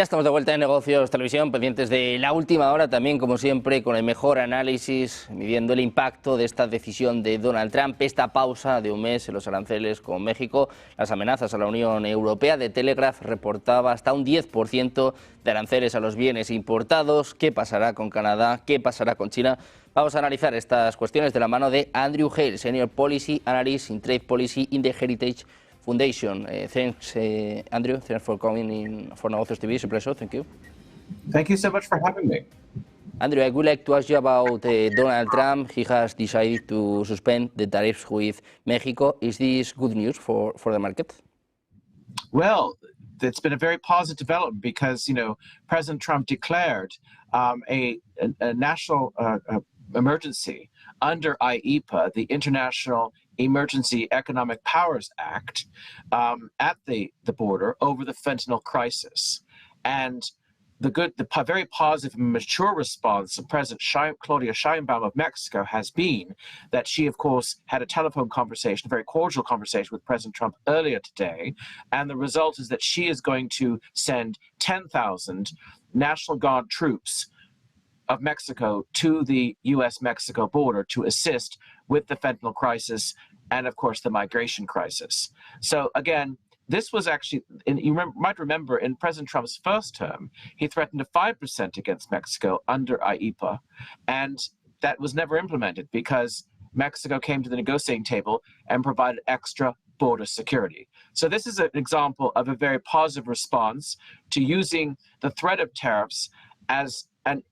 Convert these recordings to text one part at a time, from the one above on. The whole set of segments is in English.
Ya estamos de vuelta en Negocios Televisión, pendientes de la última hora también, como siempre, con el mejor análisis, midiendo el impacto de esta decisión de Donald Trump, esta pausa de un mes en los aranceles con México, las amenazas a la Unión Europea. The Telegraph reportaba hasta un 10% de aranceles a los bienes importados. ¿Qué pasará con Canadá? ¿Qué pasará con China? Vamos a analizar estas cuestiones de la mano de Andrew Hale, Senior Policy Analyst in Trade Policy in the Heritage Foundation. Thanks, Andrew. Thanks for coming in for Negocios TV. It's a pleasure. Thank you. Thank you so much for having me. Andrew, I would like to ask you about Donald Trump. He has decided to suspend the tariffs with Mexico. Is this good news for the market? Well, it's been a very positive development because, President Trump declared a national emergency under IEEPA, the International Emergency Economic Powers Act, at the border over the fentanyl crisis. And the very positive and mature response of President Claudia Sheinbaum of Mexico has been that she, of course, had a telephone conversation, a very cordial conversation with President Trump earlier today. And the result is that she is going to send 10,000 National Guard troops of Mexico to the U.S.-Mexico border to assist with the fentanyl crisis and, of course, the migration crisis. So, again, this was actually, might remember, in President Trump's first term, he threatened a 5% against Mexico under IEEPA, and that was never implemented because Mexico came to the negotiating table and provided extra border security. So this is an example of a very positive response to using the threat of tariffs as an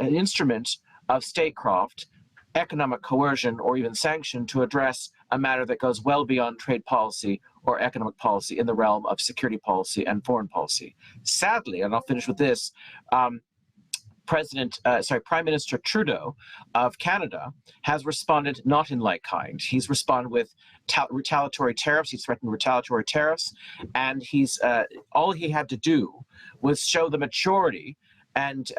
instrument of statecraft, economic coercion, or even sanction to address a matter that goes well beyond trade policy or economic policy in the realm of security policy and foreign policy. Sadly, and I'll finish with this, Prime Minister Trudeau of Canada has responded not in like kind. He's responded with retaliatory tariffs. He's threatened retaliatory tariffs, and all he had to do was show the maturity and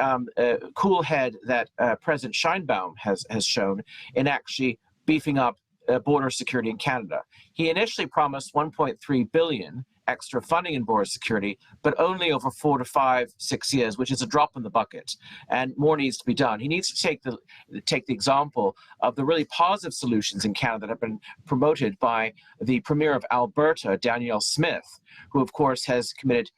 cool head that President Sheinbaum has shown in actually beefing up border security in Canada. He initially promised $1.3 billion extra funding in border security, but only over 4 to 5, 6 years, which is a drop in the bucket, and more needs to be done. He needs to take the example of the really positive solutions in Canada that have been promoted by the Premier of Alberta, Danielle Smith, who of course has committed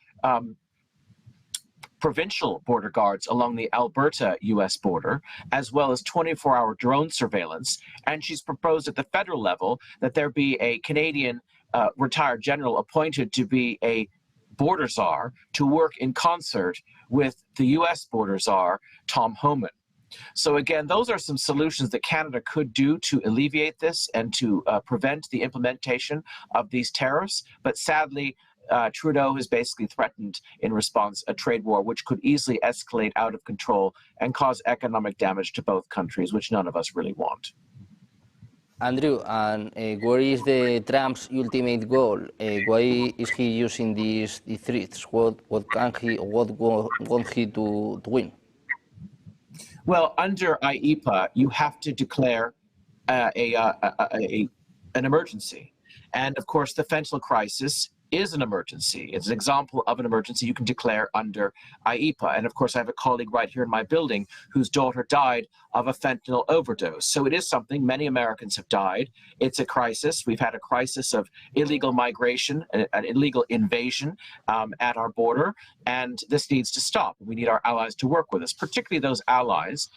provincial border guards along the Alberta-US border, as well as 24-hour drone surveillance. And she's proposed at the federal level that there be a Canadian retired general appointed to be a border czar to work in concert with the US border czar, Tom Homan. So again, those are some solutions that Canada could do to alleviate this and to prevent the implementation of these tariffs. But sadly, Trudeau has basically threatened in response a trade war which could easily escalate out of control and cause economic damage to both countries, which none of us really want. Andrew, and where is the Trump's ultimate goal? Why is he using these threats? What wants he to win? Well, under IEEPA, you have to declare an emergency, and of course, the fentanyl crisis is an emergency. It's an example of an emergency you can declare under IEEPA. And of course, I have a colleague right here in my building whose daughter died of a fentanyl overdose. So it is something. Many Americans have died. It's a crisis. We've had a crisis of illegal migration, an illegal invasion at our border, and this needs to stop. We need our allies to work with us, particularly those allies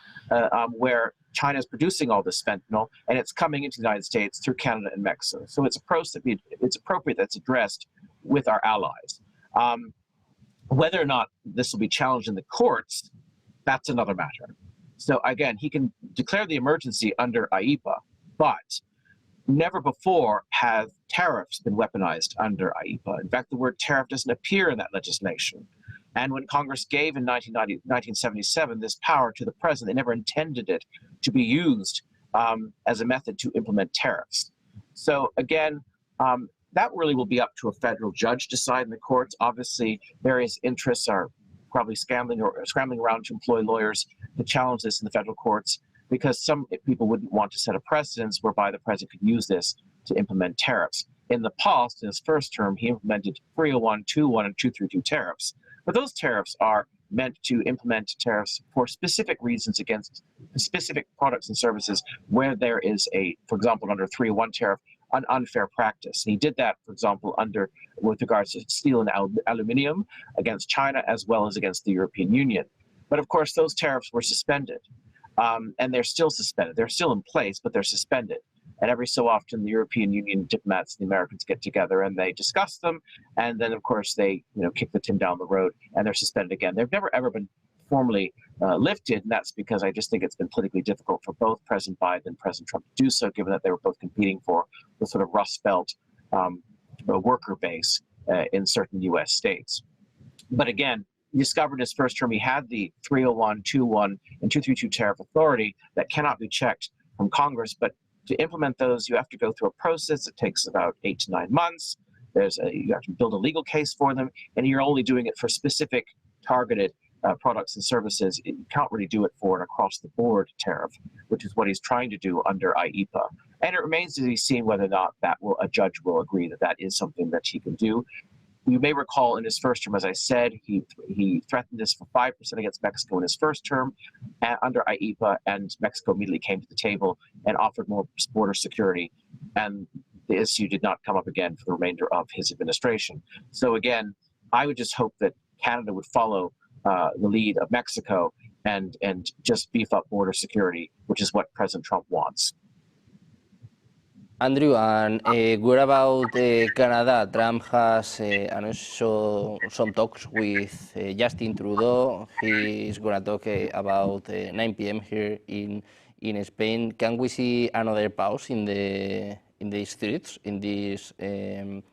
where China is producing all this fentanyl, and it's coming into the United States through Canada and Mexico. So it's appropriate that's addressed with our allies. Whether or not this will be challenged in the courts, that's another matter. So again, he can declare the emergency under IEEPA, but never before have tariffs been weaponized under IEEPA. In fact, the word tariff doesn't appear in that legislation. And when Congress gave in 1977 this power to the president, they never intended it to be used as a method to implement tariffs. So again, that really will be up to a federal judge to decide in the courts. Obviously, various interests are probably scrambling around to employ lawyers to challenge this in the federal courts, because some people wouldn't want to set a precedence whereby the president could use this to implement tariffs. In the past, in his first term, he implemented 301, 201, and 232 tariffs. But those tariffs are meant to implement tariffs for specific reasons against specific products and services where there is a, for example, under 301 tariff, an unfair practice. And he did that, for example, with regards to steel and aluminum against China as well as against the European Union. But of course, those tariffs were suspended, and they're still suspended. They're still in place, but they're suspended. And every so often, the European Union diplomats and the Americans get together and they discuss them. And then, of course, they kick the tin down the road and they're suspended again. They've never, ever been formally lifted. And that's because I just think it's been politically difficult for both President Biden and President Trump to do so, given that they were both competing for the sort of Rust Belt worker base in certain U.S. states. But again, he discovered in his first term he had the 301, 21, and 232 tariff authority that cannot be checked from Congress. But to implement those, you have to go through a process that takes about 8 to 9 months. You have to build a legal case for them, and you're only doing it for specific targeted products and services. You can't really do it for an across-the-board tariff, which is what he's trying to do under IEEPA. And it remains to be seen whether or not a judge will agree that that is something that he can do. You may recall in his first term, as I said, he threatened this for 5% against Mexico in his first term under IEEPA, and Mexico immediately came to the table and offered more border security. And the issue did not come up again for the remainder of his administration. So again, I would just hope that Canada would follow the lead of Mexico and just beef up border security, which is what President Trump wants. Andrew, and what about Canada? Trump has also some talks with Justin Trudeau. He is going to talk about 9 p.m. here in Spain. Can we see another pause in the streets, in these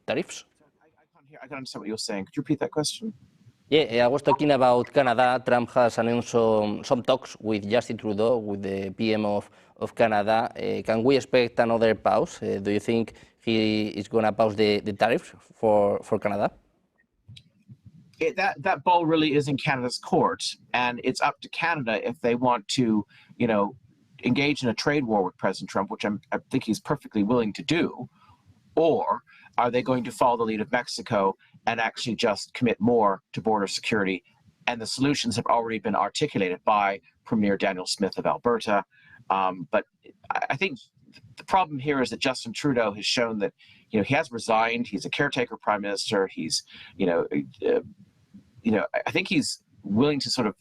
tariffs? I can't understand what you're saying. Could you repeat that question? Yeah, I was talking about Canada. Trump has announced some talks with Justin Trudeau, with the PM of Canada. Can we expect another pause? Do you think he is going to pause the tariffs for Canada? That ball really is in Canada's court, and it's up to Canada if they want to, engage in a trade war with President Trump, which I think he's perfectly willing to do, or are they going to follow the lead of Mexico and actually just commit more to border security? And the solutions have already been articulated by Premier Daniel Smith of Alberta. But I think the problem here is that Justin Trudeau has shown that, he has resigned. He's a caretaker prime minister. He's, I think he's willing to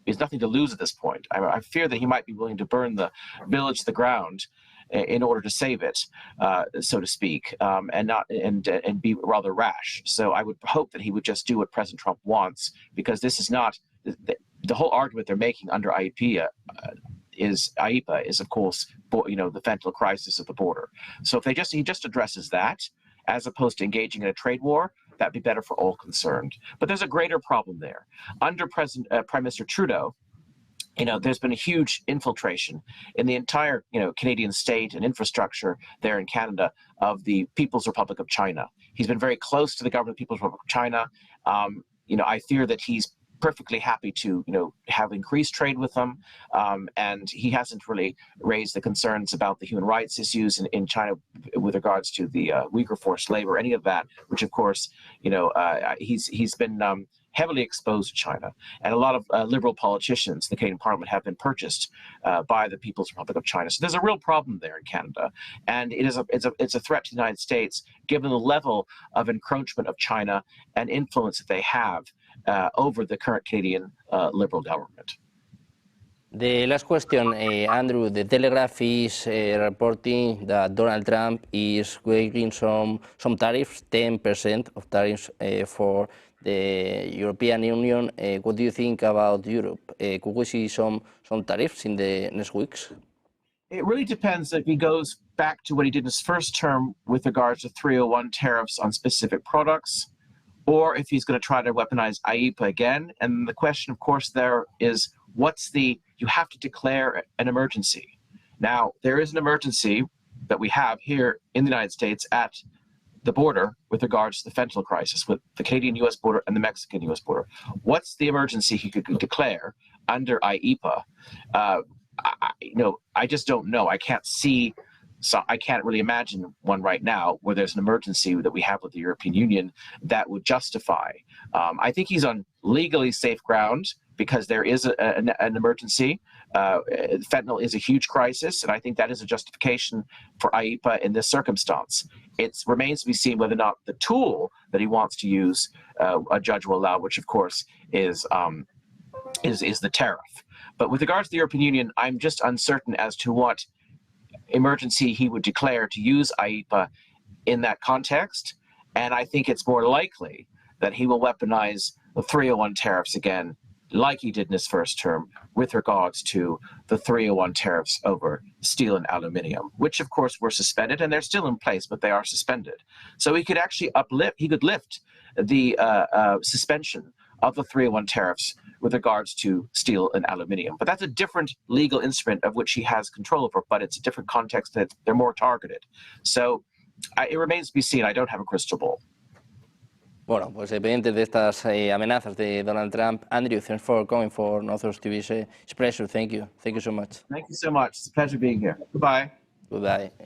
he has nothing to lose at this point. I fear that he might be willing to burn the village to the ground in order to save it, so to speak, and be rather rash. So I would hope that he would just do what President Trump wants, because this is not the whole argument they're making under IEEPA is of course, the fentanyl crisis at the border. So if he just addresses that, as opposed to engaging in a trade war, that'd be better for all concerned. But there's a greater problem there. Under Prime Minister Trudeau, there's been a huge infiltration in the entire, Canadian state and infrastructure there in Canada of the People's Republic of China. He's been very close to the government of the People's Republic of China. I fear that he's perfectly happy to, have increased trade with them, and he hasn't really raised the concerns about the human rights issues in China with regards to the Uyghur forced labor, any of that, which of course, he's been heavily exposed to China, and a lot of liberal politicians in the Canadian Parliament have been purchased by the People's Republic of China. So there's a real problem there in Canada, and it's a threat to the United States, given the level of encroachment of China and influence that they have over the current Canadian Liberal government. The last question, Andrew. The Telegraph is reporting that Donald Trump is waiving some tariffs, 10% of tariffs for the European Union. What do you think about Europe? Could we see some tariffs in the next weeks? It really depends if he goes back to what he did in his first term with regards to 301 tariffs on specific products, or if he's going to try to weaponize IEEPA again. And the question, of course, there is, you have to declare an emergency. Now, there is an emergency that we have here in the United States at the border with regards to the fentanyl crisis, with the Canadian-U.S. border and the Mexican-U.S. border. What's the emergency he could declare under IEEPA? I just don't know. I can't see So I can't really imagine one right now where there's an emergency that we have with the European Union that would justify. I think he's on legally safe ground because there is an emergency. Fentanyl is a huge crisis, and I think that is a justification for IEEPA in this circumstance. It remains to be seen whether or not the tool that he wants to use a judge will allow, which of course is the tariff. But with regards to the European Union, I'm just uncertain as to what emergency he would declare to use IEEPA in that context. And I think it's more likely that he will weaponize the 301 tariffs again, like he did in his first term, with regards to the 301 tariffs over steel and aluminium, which of course were suspended, and they're still in place, but they are suspended. So he could actually lift the suspension of the 301 tariffs with regards to steel and aluminium. But that's a different legal instrument of which he has control over, but it's a different context that they're more targeted. So it remains to be seen. I don't have a crystal ball. Bueno, pues pendientes de estas amenazas de Donald Trump. Andrew, thanks for coming for Northern TV. It's a pleasure. Thank you. Thank you so much. Thank you so much. It's a pleasure being here. Goodbye. Goodbye.